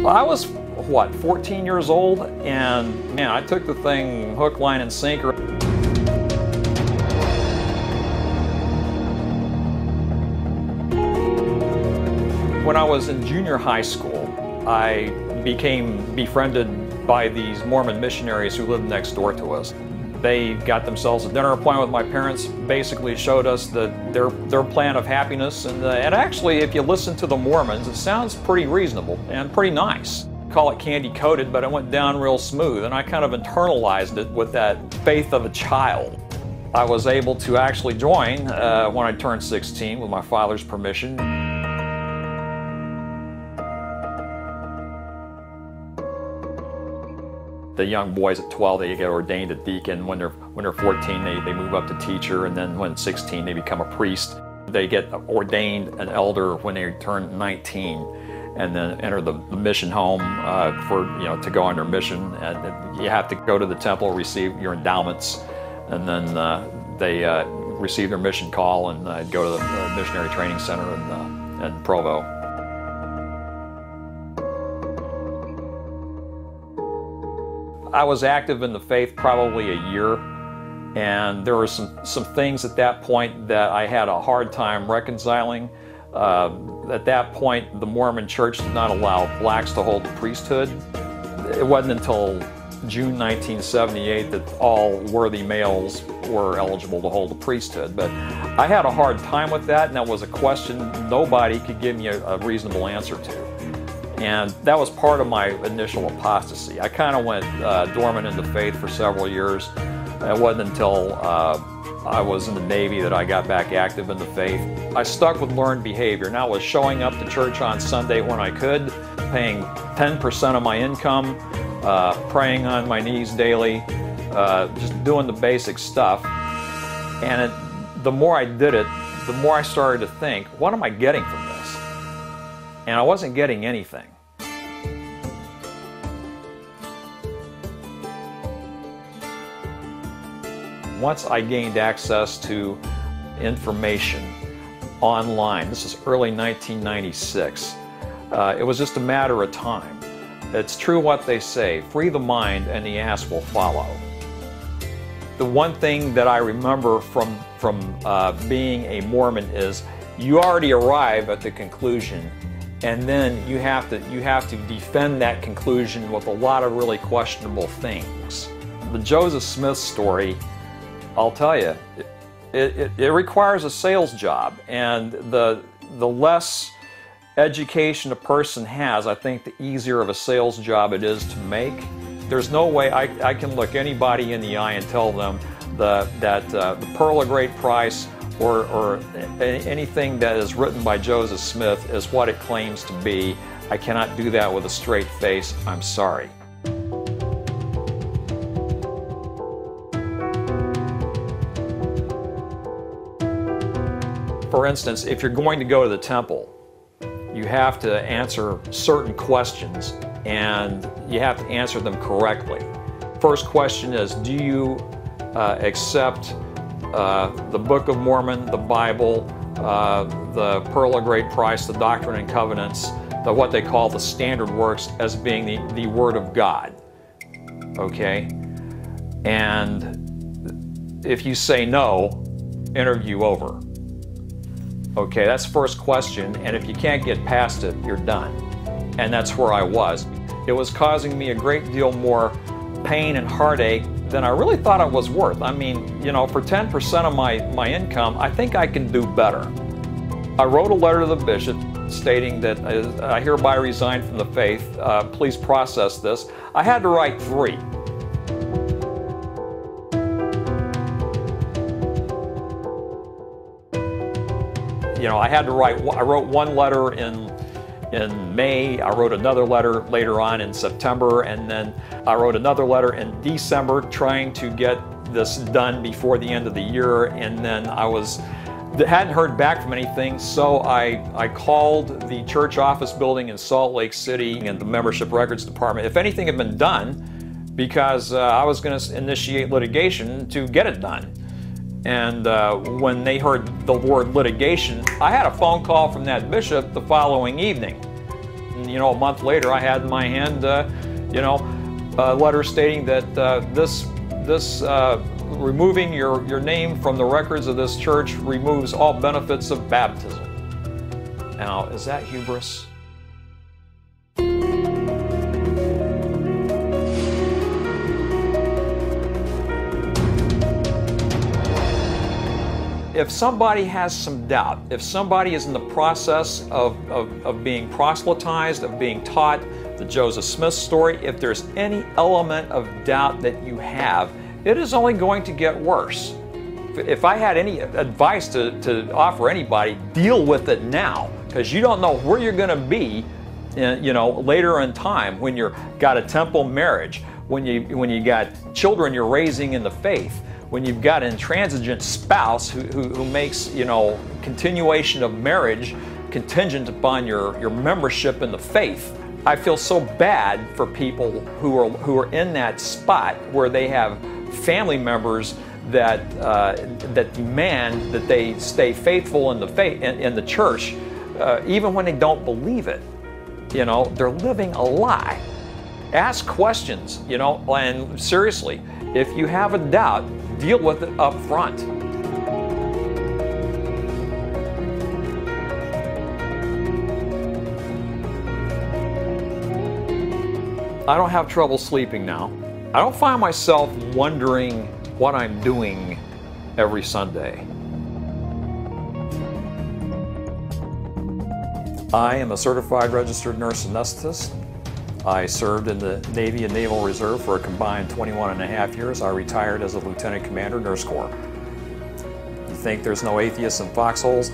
I was, what, 14 years old, and man, I took the thing hook, line, and sinker. When I was in junior high school, I became befriended by these Mormon missionaries who lived next door to us. They got themselves a dinner appointment with my parents, basically showed us their plan of happiness, and actually, if you listen to the Mormons, it sounds pretty reasonable and pretty nice. Call it candy-coated, but it went down real smooth, and I kind of internalized it with that faith of a child. I was able to actually join when I turned 16 with my father's permission. The young boys at 12, they get ordained a deacon. When they're 14, they move up to teacher, and then when 16, they become a priest. They get ordained an elder when they turn 19, and then enter the mission home to go on their mission. And you have to go to the temple, receive your endowments, and then they receive their mission call and go to the missionary training center in Provo. I was active in the faith probably a year, and there were some things at that point that I had a hard time reconciling. At that point, the Mormon Church did not allow blacks to hold the priesthood. It wasn't until June 1978 that all worthy males were eligible to hold the priesthood. But I had a hard time with that, and that was a question nobody could give me a reasonable answer to. And that was part of my initial apostasy. I kind of went dormant in the faith for several years. It wasn't until I was in the Navy that I got back active in the faith. I stuck with learned behavior, and that was showing up to church on Sunday when I could, paying 10% of my income, praying on my knees daily, just doing the basic stuff. And the more I did it, the more I started to think, what am I getting from this? And I wasn't getting anything. Once I gained access to information online, this is early 1996, it was just a matter of time. It's true what they say, free the mind and the ass will follow. The one thing that I remember from being a Mormon is you already arrive at the conclusion, and then you have to defend that conclusion with a lot of really questionable things. The Joseph Smith story, I'll tell you, it requires a sales job, and the less education a person has, I think the easier of a sales job it is to make. There's no way I can look anybody in the eye and tell them that the pearl of great price or anything that is written by Joseph Smith is what it claims to be. I cannot do that with a straight face. I'm sorry. For instance, if you're going to go to the temple, you have to answer certain questions, and you have to answer them correctly. First question is, do you accept the Book of Mormon, the Bible, the Pearl of Great Price, the Doctrine and Covenants, what they call the standard works as being the Word of God? Okay? And if you say no, interview over. Okay, that's the first question, and if you can't get past it, you're done. And that's where I was. It was causing me a great deal more pain and heartache than I really thought it was worth. I mean, you know, for 10% of my income, I think I can do better. I wrote a letter to the bishop stating that I hereby resign from the faith. Please process this. I had to write 3. You know, I wrote one letter in May, I wrote another letter later on in September, and then I wrote another letter in December trying to get this done before the end of the year, and then hadn't heard back from anything, so I called the church office building in Salt Lake City and the membership records department if anything had been done, because I was going to initiate litigation to get it done. And when they heard the word litigation, I had a phone call from that bishop the following evening. And, you know, a month later, I had in my hand, you know, a letter stating that removing your name from the records of this church removes all benefits of baptism. Now, is that hubris? If somebody has some doubt, if somebody is in the process of being proselytized, of being taught the Joseph Smith story, if there's any element of doubt that you have, it is only going to get worse. If I had any advice to offer anybody, deal with it now, because you don't know where you're going to be, you know, later in time when you've got a temple marriage, when you got children you're raising in the faith, when you've got an intransigent spouse who makes, you know, continuation of marriage contingent upon your membership in the faith. I feel so bad for people who are in that spot where they have family members that demand that they stay faithful in the faith in the church, even when they don't believe it. You know, they're living a lie. Ask questions, you know, and seriously, if you have a doubt, deal with it up front. I don't have trouble sleeping now. I don't find myself wondering what I'm doing every Sunday. I am a certified registered nurse anesthetist. I served in the Navy and Naval Reserve for a combined 21.5 years. I retired as a Lieutenant Commander, Nurse Corps. You think there's no atheists in foxholes?